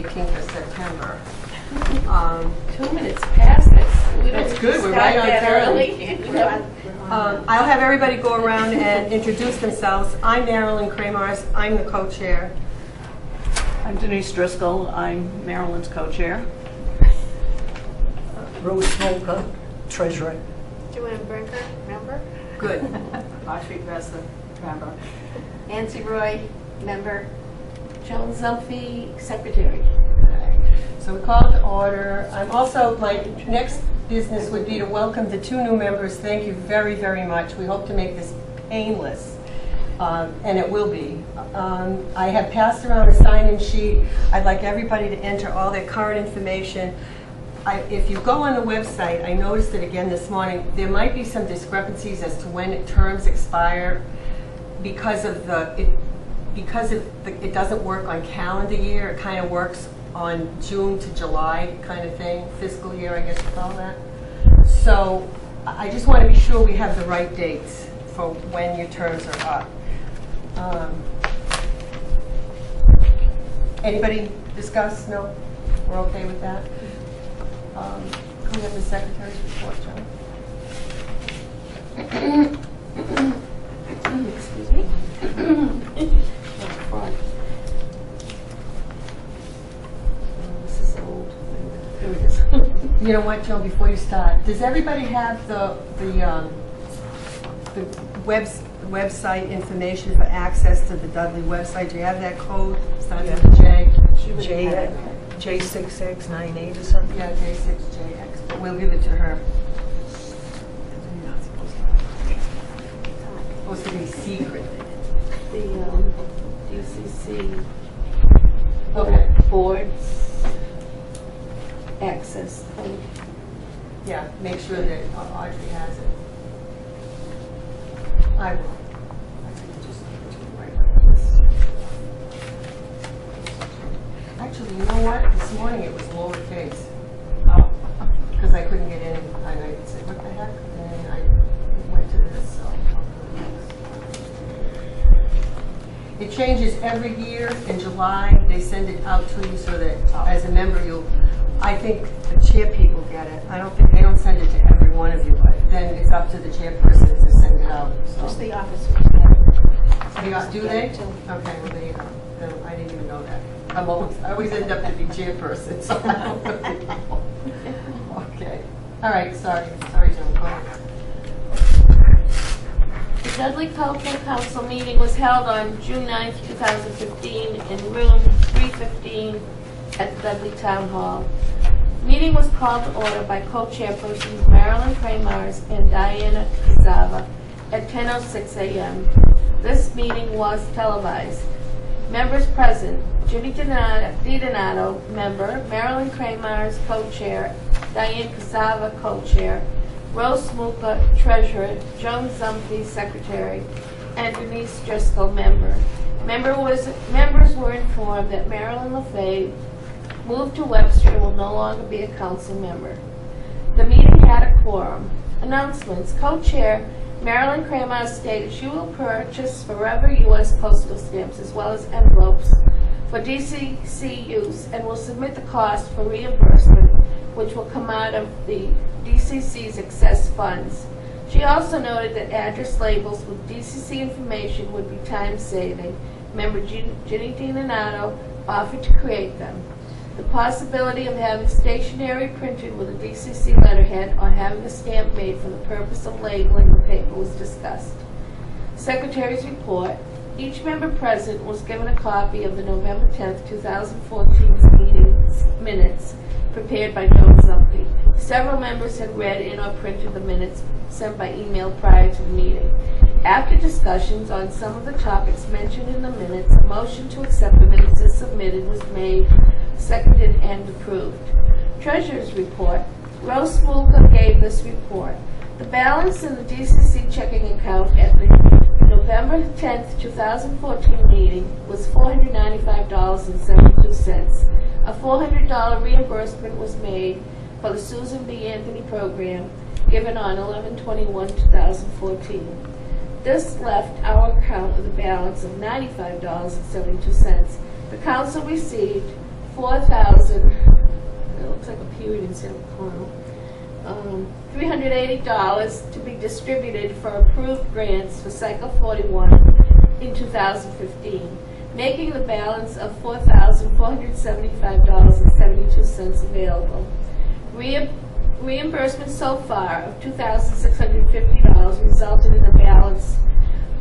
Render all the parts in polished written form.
18th of September. 2 minutes past this. That's good. We're right on time. I'll have everybody go around and introduce themselves. I'm Marilyn Kramars. I'm the co-chair. I'm Denise Driscoll. I'm Marilyn's co-chair. Rose Smolka, treasurer. Joanne Brinker, member. Good. Audrey Gressler, member. Nancy Roy, member. Joan Zumphy, secretary. So we call to order. I'm also, my next business would be to welcome the 2 new members. Thank you very, very much. We hope to make this painless, and it will be. I have passed around a sign-in sheet. I'd like everybody to enter all their current information. If you go on the website, I noticed it again this morning, there might be some discrepancies as to when terms expire because it doesn't work on calendar year. It kind of works on June to July kind of thing, fiscal year, I guess you call that. So I just want to be sure we have the right dates for when your terms are up. Anybody discuss? No? We're okay with that? Can we have the secretary's report, John? Excuse me. This is old. Here it is. You know what, Joan, before you start, does everybody have the website information for access to the Dudley website? Do you have that code? Starts with a J? J6698 or something? Yeah, J6JX, but we'll give it to her. It's supposed to be secret. The DCC Okay. board's access code. Yeah, make sure that Audrey has it. I will. I think just right like this. Actually, you know what? This morning it was lowercase. Oh, because I couldn't get in. And I said, what the heck? And then I went to this. So it changes every year in July. They send it out to you so that as a member I think the chair people get it. I don't think they don't send it to every one of you, but then it's up to the chairperson to send it out. So. Just the officers get it. Do they? Okay, well there you go. No, I didn't even know that. I always end up to be chairperson, so I don't really know. Okay. All right, sorry, Joan, go ahead. The Dudley Cultural Council meeting was held on June 9th, 2015 in room 315 at the Dudley Town Hall. The meeting was called to order by co-chairpersons Marilyn Kramars and Diana Kazava at 10:06 a.m. This meeting was televised. Members present: Judy DiDonato, member; Marilyn Kramars, co-chair; Diane Kazava, co-chair; Rose Smolka, treasurer; Joan Zumphy, secretary; and Denise Driscoll, member. Members were informed that Marilyn LaFay moved to Webster and will no longer be a council member. The meeting had a quorum. Announcements. Co-chair Marilyn Kramars stated she will purchase Forever U.S. postal stamps as well as envelopes for DCC use and will submit the cost for reimbursement, which will come out of the DCC's excess funds. She also noted that address labels with DCC information would be time-saving. Member Ginny DiDonato offered to create them. The possibility of having stationery printed with a DCC letterhead or having a stamp made for the purpose of labeling the paper was discussed. Secretary's report. Each member present was given a copy of the November 10th, 2014 meeting's minutes prepared by Joan Zumphy. Several members had read in or printed the minutes sent by email prior to the meeting. After discussions on some of the topics mentioned in the minutes, a motion to accept the minutes as submitted was made, seconded, and approved. Treasurer's report. Rose Smolka gave this report. The balance in the DCC checking account at the November 10th, 2014 meeting was $495.72. A $400 reimbursement was made for the Susan B. Anthony program given on 11/21/2014. This left our account with a balance of $95.72. The council received $4,000, it looks like a period instead of a comma, $380 to be distributed for approved grants for Cycle 41 in 2015, making the balance of $4,475.72 available. Reimbursement so far of $2,650 resulted in a balance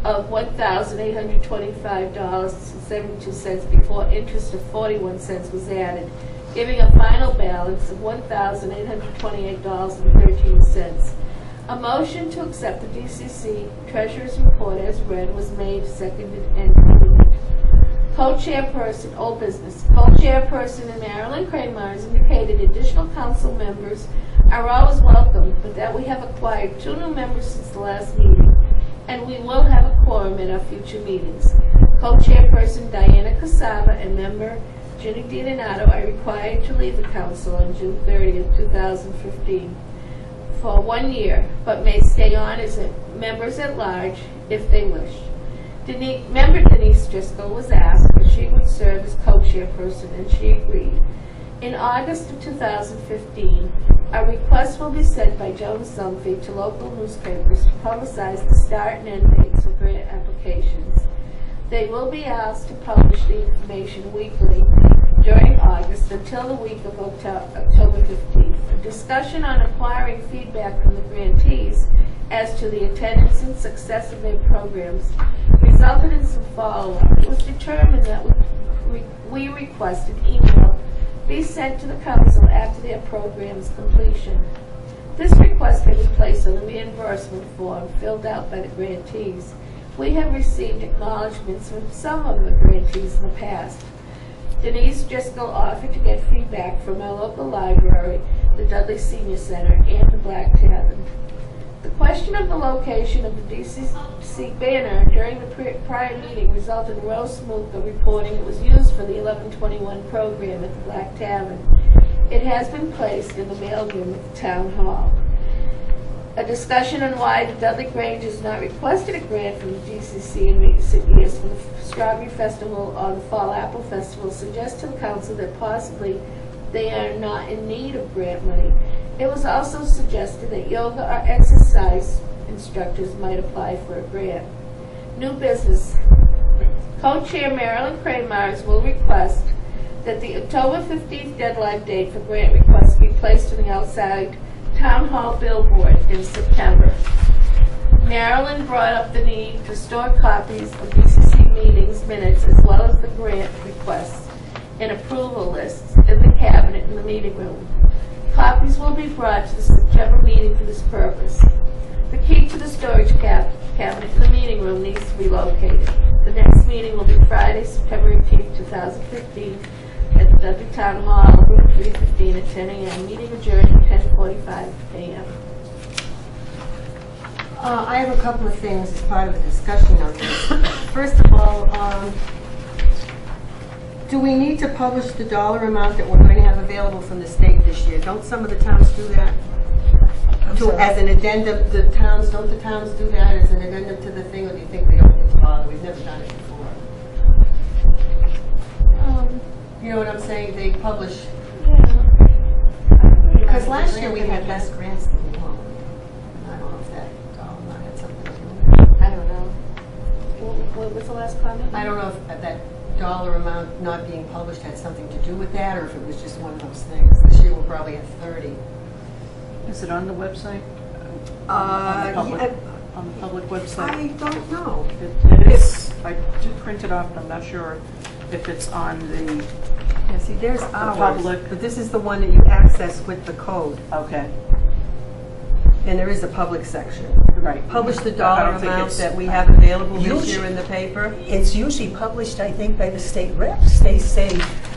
of $1,825.72 before interest of 41 cents was added, giving a final balance of $1,828.13. A motion to accept the DCC Treasurer's Report as read was made, seconded, and moved. Co-chairperson, old business. Co-chairperson Marilyn Kramer has indicated additional council members are always welcome, but that we have acquired 2 new members since the last meeting, and we will have a quorum at our future meetings. Co-chairperson Diana Casava and member Ginny DiDonato are required to leave the council on June 30th, 2015 for 1 year, but may stay on as members at large if they wish. Member Denise Driscoll was asked if she would serve as co-chairperson, and she agreed. In August of 2015, a request will be sent by Jonas Zumfie to local newspapers to publicize the start and end dates of grant applications. They will be asked to publish the information weekly during August until the week of October 15th. A discussion on acquiring feedback from the grantees as to the attendance and success of their programs resulted in some follow-up. It was determined that we requested email be sent to the council after their program's completion. This request can be placed on the reimbursement form filled out by the grantees. We have received acknowledgments from some of the grantees in the past. Denise Driscoll offered to get feedback from our local library, the Dudley Senior Center, and the Black Tavern. The question of the location of the DCC banner during the prior meeting resulted in Rose Smoother reporting it was used for the 1121 program at the Black Tavern. It has been placed in the mailroom at the Town Hall. A discussion on why the Dudley Grange has not requested a grant from the DCC in recent years for the Strawberry Festival or the Fall Apple Festival suggests to the council that possibly they are not in need of grant money. It was also suggested that yoga or exercise instructors might apply for a grant. New business. Co-chair Marilyn Kramars will request that the October 15th deadline date for grant requests be placed on the outside Town Hall billboard in September. Marilyn brought up the need to store copies of DCC meetings minutes as well as the grant requests and approval lists in the cabinet in the meeting room. Copies will be brought to the September meeting for this purpose. The key to the storage cabinet in the meeting room needs to be located. The next meeting will be Friday, September 18th, 2015 at the Dudley Town Hall, room 315 at 10 a.m. Meeting adjourned at 10:45 a.m. I have a couple of things as part of the discussion on this. First of all, do we need to publish the dollar amount that we're going to have available from the state this year? Don't some of the towns do that? As an addendum, don't the towns do that as an addendum to the thing, or do you think they don't need to bother? We've never done it before. You know what I'm saying? They publish. Because last year we had less grants than we wanted. I don't know if that dollar amount had something to do with it. I don't know. What was the last comment? I don't know if that dollar amount not being published had something to do with that, or if it was just one of those things. This year we'll probably have 30. Is it on the website? On On the public website? I don't know. It is. I did print it off, and I'm not sure if it's on the... Yeah, see, there's ours, public. but this is the one that you access with the code. Okay. And there is a public section. Right. Publish the I dollar don't think amount it's- that we have available this Usually- year in the paper. It's usually published, I think, by the state reps. They say,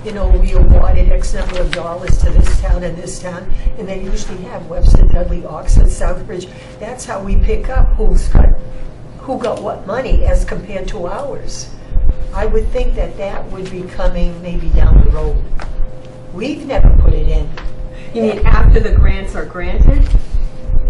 you know, we awarded X number of dollars to this town and this town, and they usually have Webster, Dudley, Oxford, Southbridge. That's how we pick up who got what money as compared to ours. I would think that that would be coming maybe down the road. We've never put it in. You mean after the grants are granted?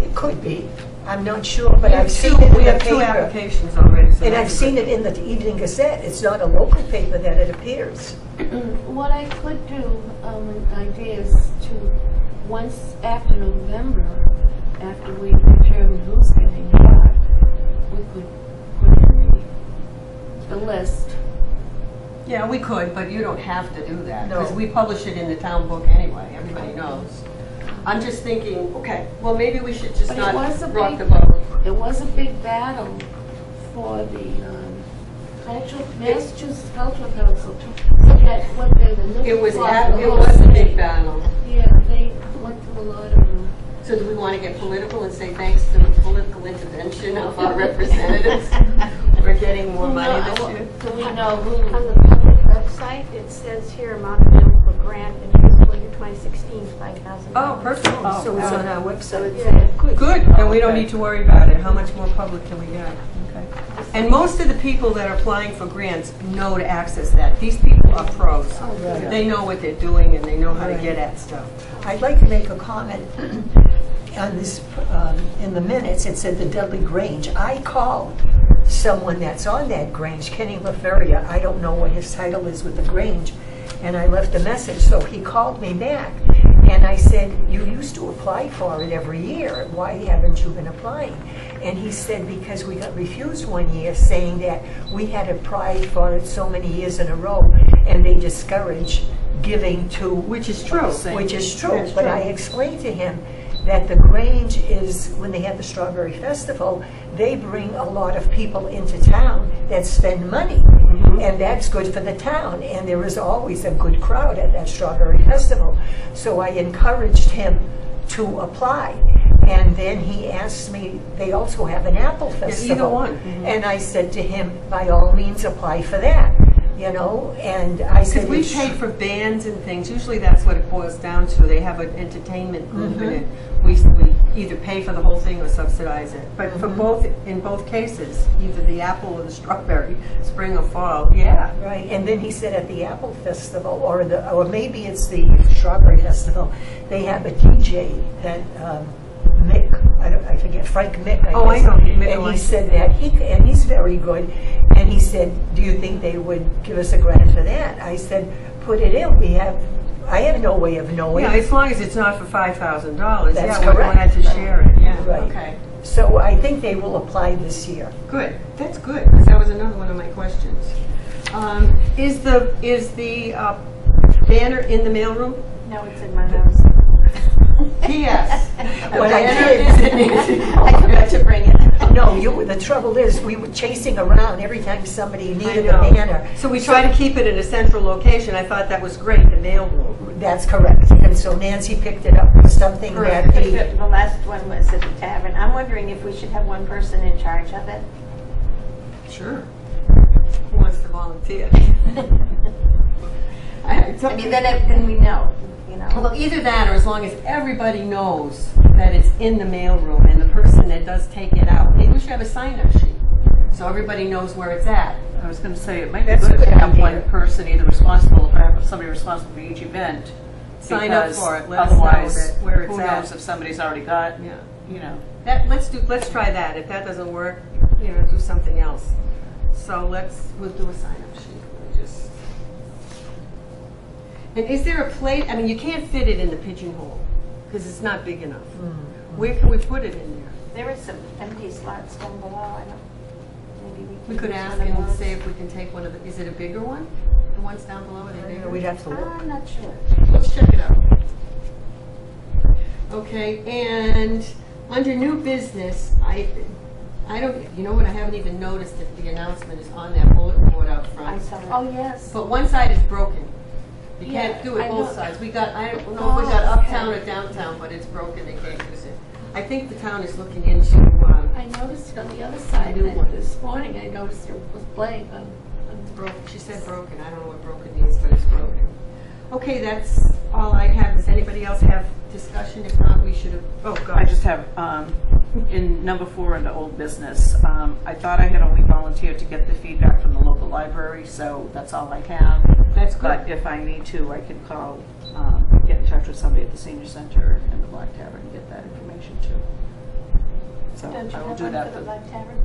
It could be. I'm not sure, but I've seen it in We the have two paper. applications already. So And I've seen it in the Evening Gazette. It's not a local paper that it appears. What I could do, an idea is to, once after November, after we determine who's getting what, we could put in the list. Yeah, we could, but you don't have to do that, because No. we publish it in the town book anyway, everybody knows. I'm just thinking, okay, well, maybe we should just But it not was a rock big- the boat. It was a big battle for the Massachusetts Cultural Council to get what they were looking for. It was a big battle. Yeah, they went through a lot of them. So do we want to get political and say thanks to the political intervention of our representatives, we're getting more money this year? Do we know On who? the public website, it says here amount available for grant in fiscal year 2016, $5,000. Oh, perfect. So it's on our website. Yeah. Good, then we don't need to worry about it. How much more public can we get? Okay. And most of the people that are applying for grants know to access that. These people are pros. right. They know what they're doing and they know how to Right. get at stuff. I'd like to make a comment on this, in the minutes, it said the Dudley Grange. I called someone that's on that Grange, Kenny LaFeria. I don't know what his title is with the Grange, and I left a message, so he called me back. And I said, you used to apply for it every year. Why haven't you been applying? And he said, because we got refused one year, saying that we had applied for it so many years in a row, and they discourage giving to... Which is true. Which is true. That's But true. I explained to him that the Grange is, when they have the Strawberry Festival, they bring a lot of people into town that spend money. And that's good for the town. And there is always a good crowd at that Strawberry Festival. So I encouraged him to apply. And then he asked me, they also have an apple festival. either one. And I said to him, by all means apply for that. You know, and I said... Because we it's- pay for bands and things, usually that's what it boils down to. They have an entertainment group in it. We either pay for the whole thing or subsidize it. But for both, in both cases, either the apple or the strawberry, spring or fall, yeah. Right, and then he said at the Apple Festival, or maybe it's the Strawberry Festival, they have a DJ that Mick, I forget, Frank Mick, I guess. Oh, I know, Mick And he Owens. said that, and he's very good, and he said, do you think they would give us a grant for that? I said, put it in, I have no way of knowing. Yeah, as long as it's not for $5,000. That's yeah, we're correct. glad to share it, yeah. Right. Okay. So I think they will apply this year. Good, that's good, because that was another one of my questions. Is the banner in the mailroom? No, it's in my house. P.S. What I banner did- is in Nancy. I forgot to bring it. No, the trouble is, we were chasing around every time somebody needed a I know. banner. So we try to keep it in a central location. I thought that was great, the mailroom. That's correct. And so Nancy picked it up with something that The last one was at the tavern. I'm wondering if we should have one person in charge of it. Sure. Who wants to volunteer? I mean, then we know, you know. Well, either that, or as long as everybody knows that it's in the mailroom and the person that does take it out, maybe we should have a sign-up sheet, so everybody knows where it's at. I was going to say, it might be That's a good to good have idea. one person either responsible, or have somebody responsible for each event. Sign up because for it, let us know otherwise, that where it's who at. knows if somebody's already got, Yeah. you know. Let's try that. If that doesn't work, do something else. So we'll do a sign-up sheet. And is there a place, I mean, you can't fit it in the pigeonhole, because it's not big enough. Where can we put it in there? There is some empty slots down below. I don't, maybe We could use ask one of him and those. say if we can take one of the, is it a bigger one? The ones down below, are they bigger? we'd have to look. I'm not sure. Let's check it out. Okay, and under new business, I don't, you know what, I haven't even noticed if the announcement is on that bulletin board out I front. saw that. Oh, yes. But one side is broken. You Yeah, can't do it I both know. sides. I don't know if we got Oh, uptown okay. or downtown, but it's broken, they can't use it. I think the town is looking into, I noticed it on the other side. New one. This morning, I noticed it was blank on broken, she said broken, I don't know what broken means, but it's broken. Okay, that's all I have. Does anybody else have discussion? If not, we should have, oh, gosh. I just have, in number 4 under old business, I thought I had only volunteered to get the feedback from the local library, so that's all I have. That's good. But if I need to, I can call, get in touch with somebody at the senior center and the Black Tavern and get that information too. So Don't you I will have do one that. for the for- Black Tavern?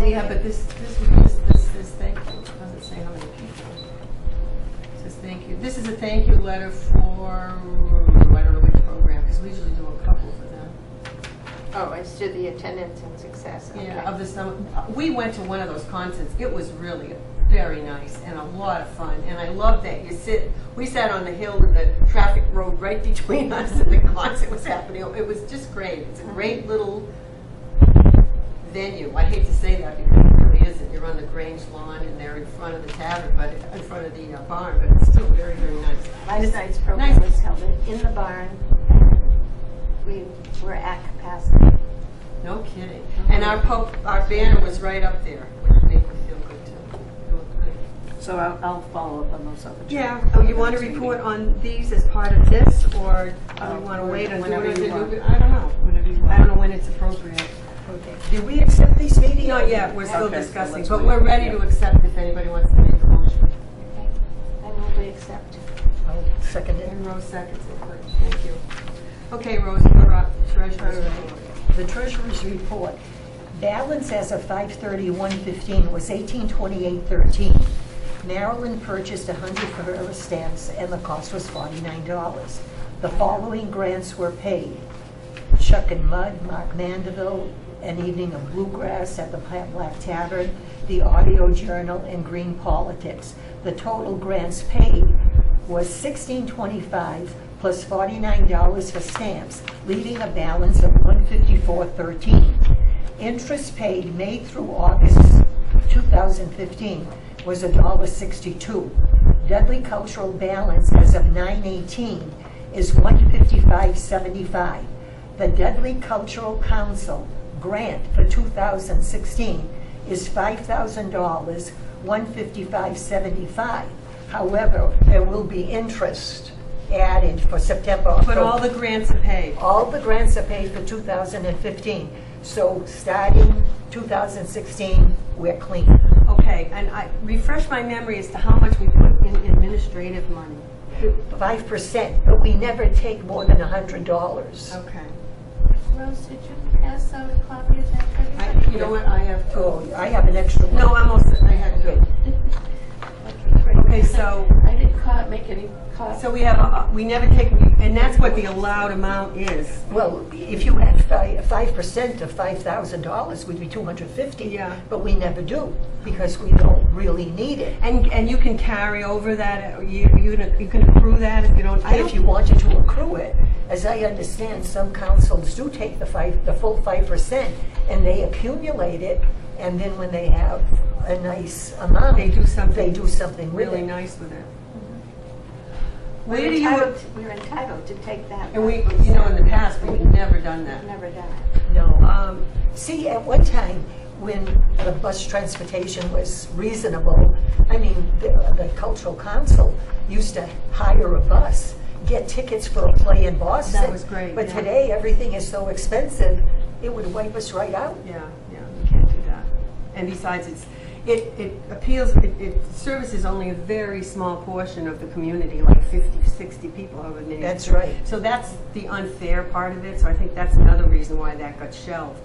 Yeah, but this, thank you, it doesn't say how many people. says thank you. This is a thank you letter for, I don't know which program, because we usually do a couple for them. Oh, it's to the attendance and success. Okay. Yeah, of the summer. We went to one of those concerts. It was really very nice and a lot of fun. And I love that we sat on the hill with the traffic road right between us and the concert was happening. It was just great. It's a great little venue. I hate to say that because it really isn't. You're on the Grange lawn and they're in front of the tavern, but in front of the barn, but it's still very, very nice. Last night's program was held in the barn. We were at capacity. No kidding. And our banner was right up there, which made me feel good too. It looked good. So I'll follow up on those other two. Yeah. Oh, you want to report on these as part of this, or do you want to wait and do whenever it you under want. new? I don't know. Whenever you I don't know want. when it's appropriate. Okay. Did we accept these meetings? Not yet. We're still Okay, so discussing, let's but wait. we're ready to accept if anybody wants to make a motion. Okay. I will be accepted. I'll second it. And Rose seconds it. Good. Thank you. Okay, Rose, you're up. Treasurer's report. The treasurer's report. Balance as of 5/30/115 was $1828.13. Marilyn purchased 100 Forever stamps and the cost was $49. The following grants were paid. Chuck and Mud, Mark Mandeville, An Evening of Bluegrass at the Black Tavern, the Audio Journal, and Green Politics. The total grants paid was $1625 plus $49 for stamps, leaving a balance of $154.13. Interest paid May through August 2015 was $1.62. Dudley Cultural balance as of 9/18 is $155.75. The Dudley Cultural Council grant for 2016 is $5,000, $155.75. However, there will be interest added for September. But all the grants are paid. All the grants are paid for 2015. So starting 2016, we're clean. Okay, and I refresh my memory as to how much we put in administrative money. 5%, but we never take more than $100. Okay. Rose, did you pass out a copy of that? You know what, I have two. Oh, I have an extra one. No, I'm all set. I had good. Okay, so I didn't make any copies. we have, we never take, and that's what the allowed amount is. Well, if you had 5% of $5,000 would be $250. Yeah. But we never do because we don't really need it. And you can carry over that, you can accrue that if you don't. If you wanted to accrue it, as I understand, some councils do take the full 5% and they accumulate it, and then when they have a nice amount, They do something with really it. nice with it. We're Where do you, entitled to take that. and we, in the past, we've never done that. We've never done it. No. See, at one time, when the bus transportation was reasonable, I mean, the cultural council used to hire a bus, get tickets for a play in Boston. That was great, But yeah. today, everything is so expensive, it would wipe us right out. Yeah, you can't do that. And besides, it appeals, it services only a very small portion of the community, like 50, 60 people over there. That's right. So that's the unfair part of it, so I think that's another reason why that got shelved.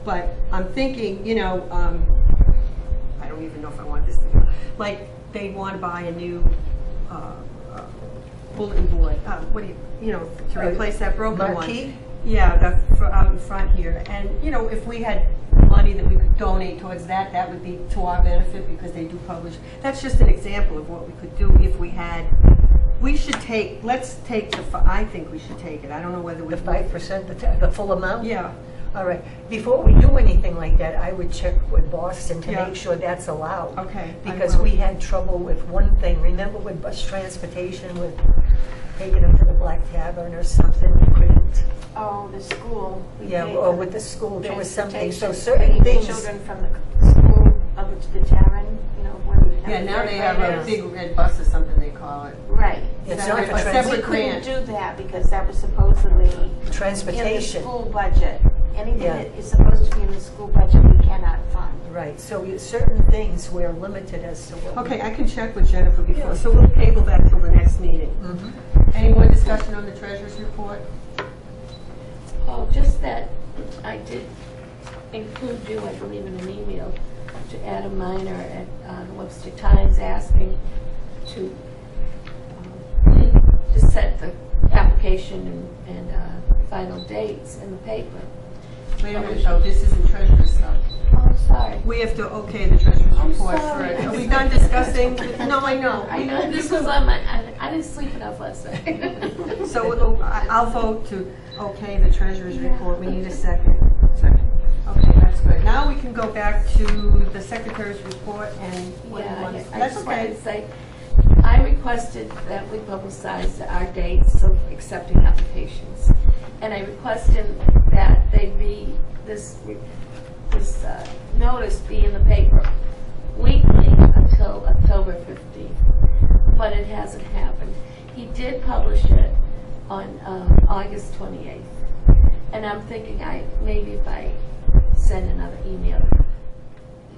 But I'm thinking, I don't even know if I want this to go, like, they want to buy a new bulletin board, to replace that broken one. Marquee? Yeah, out in front here. And, if we had money that we could donate towards that, that would be to our benefit because they do publish. That's just an example of what we could do if we had. Let's take I think we should take it. I don't know whether we. The 5%, the full amount? Yeah. All right. Before we do anything like that, I would check with Boston to Yeah. make sure that's allowed. Okay, I Because will. we had trouble with one thing. Remember with bus transportation, with taking them to the Black Tavern or something, we couldn't. Oh, the school. We Yeah, paid or for with the school, there was something. So transportation, certain bringing the things. children from the school over to the tavern, when we have. Yeah, now the they have a fairs. big red bus or something they call it. Right. It's Separate- not for a We separate couldn't grant. do that because that was supposedly in the Transportation. school budget. Anything Yeah. that is supposed to be in the school budget, we cannot fund. Right, so certain things we're limited as to what. Okay, I can check with Jennifer before, Yeah. so we'll table that till the next meeting. Mhm. Any more discussion on the treasurer's report? Oh, just that I did include you, I believe, in an email to Adam Miner at the Webster Times asking to set the application and final dates in the paper. Wait a minute, though, this isn't treasurer's stuff. Oh, sorry. We have to okay the treasurer's I'm report sorry. first. Are we done discussing? No, I know. I know, this was on my, I didn't sleep enough last night. So I'll vote to okay the treasurer's report. We need a second. Second. Okay, that's good. Now we can go back to the secretary's report and what he wants. I That's just wanted okay. to say, I requested that we publicize our dates of accepting applications. And I requested that this notice be in the paper weekly until October 15th. But it hasn't happened. He did publish it on August 28th. And I'm thinking maybe if I send another email,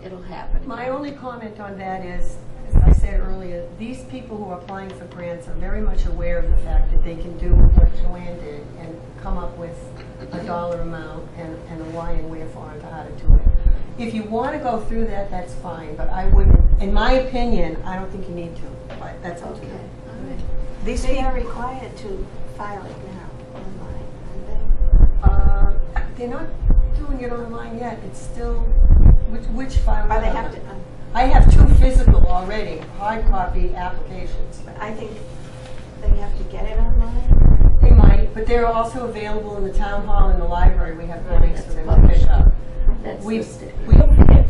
it'll happen. My only comment on that is, as I said earlier, these people who are applying for grants are very much aware of the fact that they can do what Joanne did and come up with a dollar amount and a why and wherefore on how to do it. If you want to go through that, that's fine, but I wouldn't, in my opinion, I don't think you need to, but that's up to you. All right. They are required to file it now online, aren't They're not doing it online yet. It's still, which file? they? Or they have to, I have 2 physical already, hard copy applications. I think they have to get it online. They might, but they're also available in the town hall and the library. We have links for them to pick up. That's We, listed. we,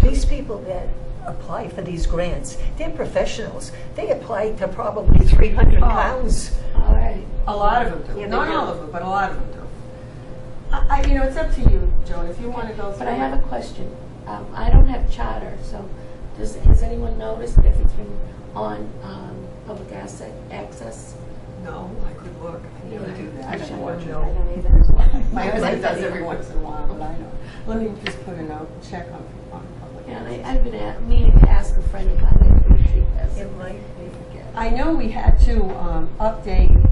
These people that apply for these grants, they're professionals. They apply to probably 300 towns. All right. a lot of them do. Yeah, they Not do. all of them, but a lot of them do. It's up to you, Joan, if you want to go through. But I have a question. I don't have charter, so has anyone noticed if it's been on public access? No, I could look. I never do that. I don't watch it. I don't either. My husband does every once in a while, but I don't. Let me just put a note, check on public. Yeah, I've been meaning to ask a friend of mine if she has. It might I forget. I know we had to update,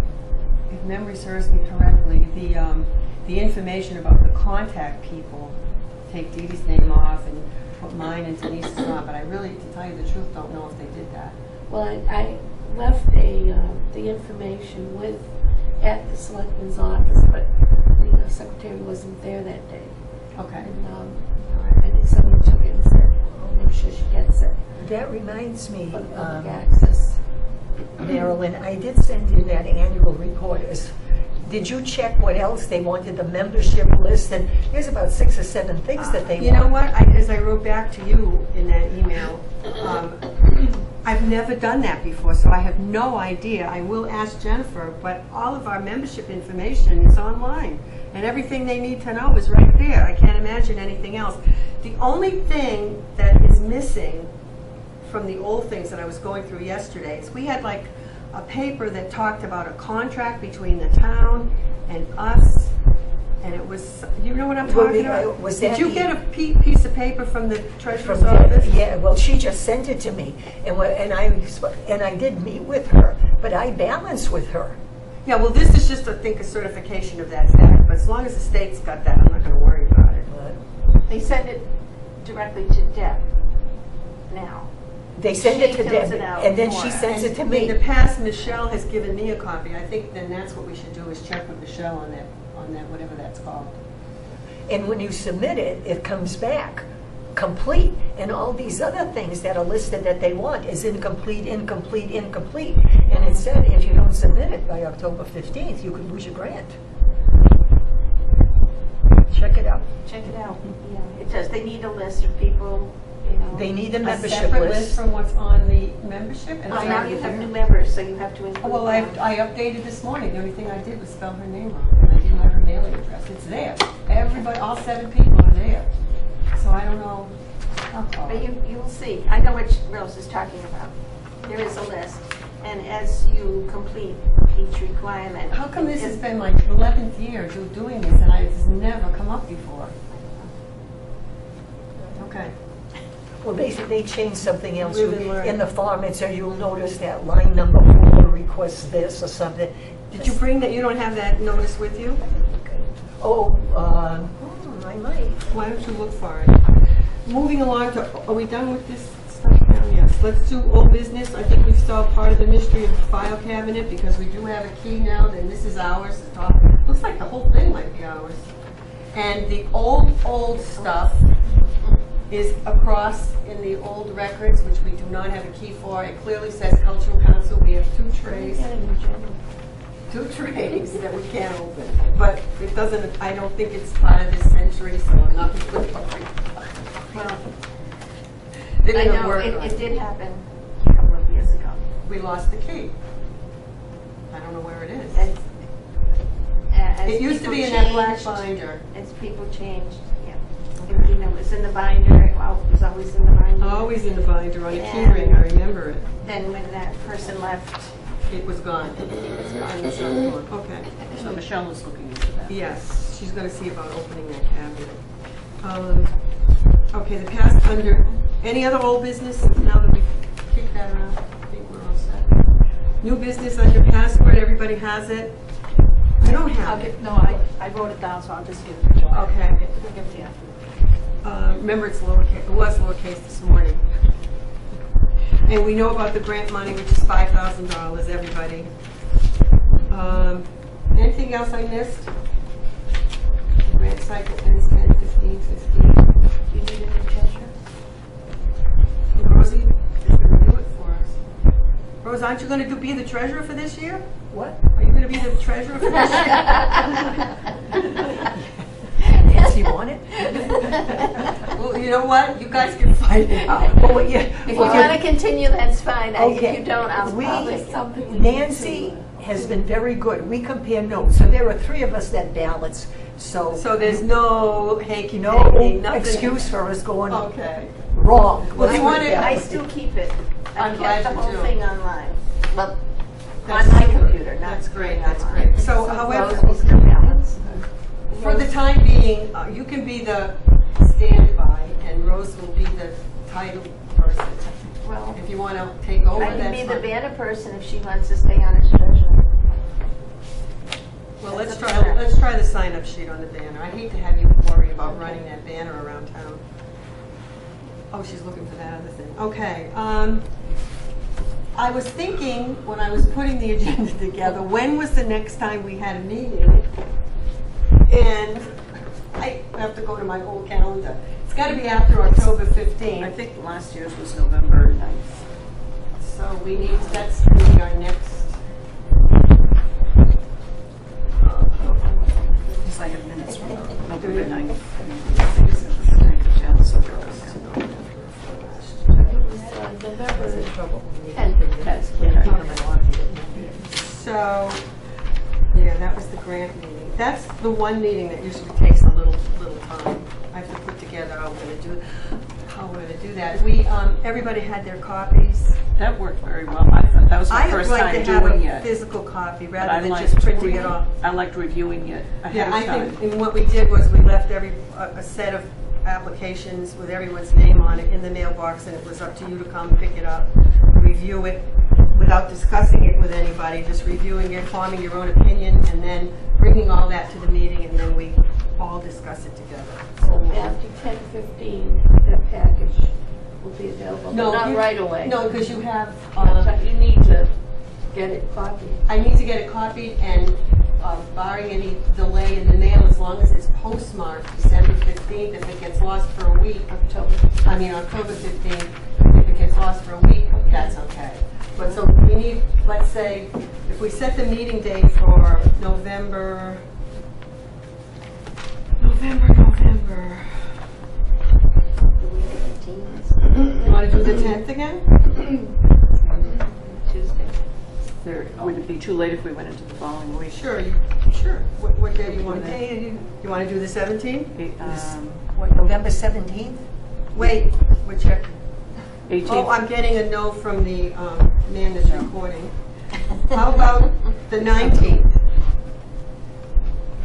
if memory serves me correctly, the information about the contact people. Take Dee Dee's name off and put mine and Denise's on, but I really, to tell you the truth, don't know if they did that. Well, I left the information at the selectman's office, but the secretary wasn't there that day. Okay. And I think someone took it and said, "Oh, make sure she gets it That reminds me, for the public access." Marilyn, I did send you that annual report. Did you check what else they wanted, the membership list? And there's about 6 or 7 things that they want. You know what? As I wrote back to you in that email, I've never done that before, so I have no idea. I will ask Jennifer, but all of our membership information is online, and everything they need to know is right there. I can't imagine anything else. The only thing that is missing from the old things that I was going through yesterday is we had like a paper that talked about a contract between the town and us, and it was, you know what I'm Well, talking about? was Did that you the- get a piece of paper from the treasurer's From office? yeah, well, she just sent it to me, and I did meet with her, but I balanced with her. Yeah, well, this is just, I think, a certification of that fact, but as long as the state's got that, I'm not going to worry about it. They send it directly to Deb now. They send She it to fills Deb, it out and then for she us. sends it to In me. the past, Michelle has given me a copy. I think then that's what we should do, is check with Michelle on that, whatever that's called. And when you submit it, it comes back complete, and all these other things that are listed that they want is incomplete, incomplete, incomplete. And it said if you don't submit it by October 15th, you could lose your grant. Check it out. Check it out. Yeah, it does. They need a list of people, you know. They need a A membership separate list list. from what's on the membership? And Oh, I now you have new members, so you have to include Well, them. I updated this morning. The only thing I did was spell her name wrong, and I didn't have her mailing address. It's there. Everybody, all 7 people are there. So I don't know. I'll call But her. you will see. I know which Rose is talking about. There is a list, and as you complete each requirement. How come this has been my 11th year doing this, and it's never come up before? Okay. Well, basically, they changed something else Live and learn. in the form, and so you'll notice that line number 4 requests this or something. Did you bring that? You don't have that notice with you? Oh, I might. Why don't you look for it? Moving along to, are we done with this stuff now? Yes. next? Let's do old business. I think we've solved part of the mystery of the file cabinet because we do have a key now, then this is ours. The top. Looks like the whole thing might be ours. And the old stuff is across in the old records, which we do not have a key for. It clearly says Cultural Council. We have two trays that we can't open. But it doesn't, I don't think it's part of this century, so I'm not going to worry. Well, They're I gonna know, work on it did happen a couple of years ago. We lost the key. I don't know where it is. As It used to people be in that black changed, binder. As people changed, yeah. You know, it was in the binder, well, it was always in the binder. Always in the binder on a key And- ring, I remember it. Then when that person left, It was gone. it was And it's gone. not gone. Okay. So Michelle is looking into that. Yes, she's going to see about opening that cabinet. Okay, the past under, any other old business now that we've kicked that around? I think we're all set. New business under password, everybody has it? I don't have it. I wrote it down, so I'll just give it to Joanne. Okay. We'll give it to you. Remember, it's lowercase, it was lowercase this morning. And we know about the grant money, which is $5,000, everybody. Anything else I missed? The grant cycle ends 10/15/15. Do you need a new treasurer? Rosie is going to do it for us. Rose, aren't you going to be the treasurer for this year? What? Are you going to be the treasurer for this year? Does he want it? Well, you know what? You guys can find it out. Well, yeah. if you want to continue, that's fine. Okay. If you don't, I'll We- probably. Nancy has been very good. We compare notes. So there are three of us that balance. So There's no hanky no panky, nothing. excuse for us going Okay. wrong. Well, if you Let's want put it to- that I way. still keep it. I'm I glad kept the you whole do. thing online. Well, That's on my super. computer, not. That's great, not that's online. great. So, however, Rose will still balance. for the time being, you can be the standby, and Rose will be the title person. Well, If you want to take over, I can that's be the fine. banner person if she wants to stay on as treasurer. Well, let's That's up to her. try the sign-up sheet on the banner. I hate to have you worry about running that banner around town. Oh, she's looking for that other thing. Okay. I was thinking, when I was putting the agenda together, when was the next time we had a meeting? And I have to go to my old calendar. It's got to be after October 15th. I think last year's was November 9th. So we need, that's going to be our next. Because I have minutes from November 9th. Yeah, so we're all set. November Trouble. 10th. That's So, yeah, that was the grant meeting. That's the one meeting that usually takes a little time. I have to put together how we're going to do that. We, everybody had their copies. That worked very well. I thought that was my I'd first like time to have doing a it. physical copy But I rather than liked just printing it off. I liked reviewing it ahead Yeah, I of time. think, and what we did was we left a set of applications with everyone's name on it in the mailbox, and it was up to you to come pick it up, review it without discussing it with anybody, just reviewing it, forming your own opinion, and then bringing all that to the meeting, and then we all discuss it together. So after 10:15, that package will be available, but not right away. No, because you have, But you need to get it copied. I need to get it copied, and barring any delay in the mail, as long as it's postmarked December 15th, if it gets lost for a week, October 15th, if it gets lost for a week, that's okay. But so we need, let's say, if we set the meeting date for November. You want to do the 10th again? Tuesday. Would it be too late if we went into the following week? Sure, sure. What day do you want What to do? day? You want to do the 17th? What, November 17th? Wait, we're checking. 18th. Oh, I'm getting a no from the man that's recording. How about the 19th?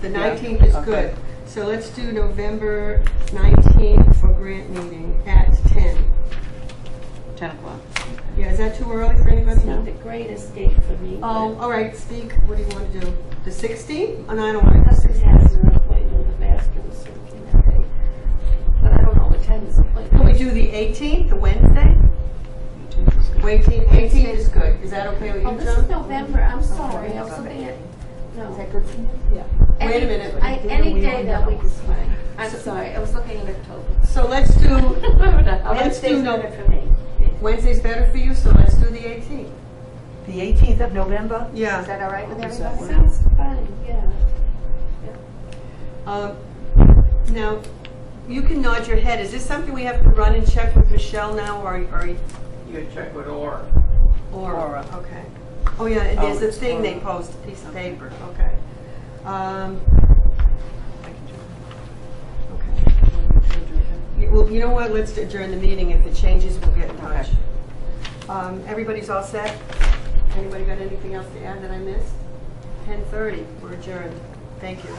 The 19th is okay. good. So let's do November 19th for grant meeting at 10. 10 o'clock. Yeah, is that too early for anybody? It's not the greatest date for me. Oh, all right, speak. What do you want to do? The 16th? Oh, no, I don't want to. Husband has an appointment with the vascular surgeon that day. But I don't know what time his appointment. Can we do the 18th, the Wednesday? 18th is good. Is that okay with you, Oh, this is John? November, I'm sorry, I was looking at, no. Is that good for you? Wait a minute. Any day that week is fine. I'm sorry, I was looking at October. So let's do, Wednesday's better for me. Wednesday's better for you, so let's do the 18th. The 18th of November? Yeah. Is that all right with Is that everybody? what- Sounds fine, yeah. Now, you can nod your head. Is this something we have to run and check with Michelle now, or You can check with Aura. Or, okay. Oh, yeah, there's a it's thing they Aura. post, a piece of paper, okay. Okay. Well, you know what, let's adjourn the meeting. If it changes, we'll get in touch. Everybody's all set? Anybody got anything else to add that I missed? 10:30, we're adjourned. Thank you.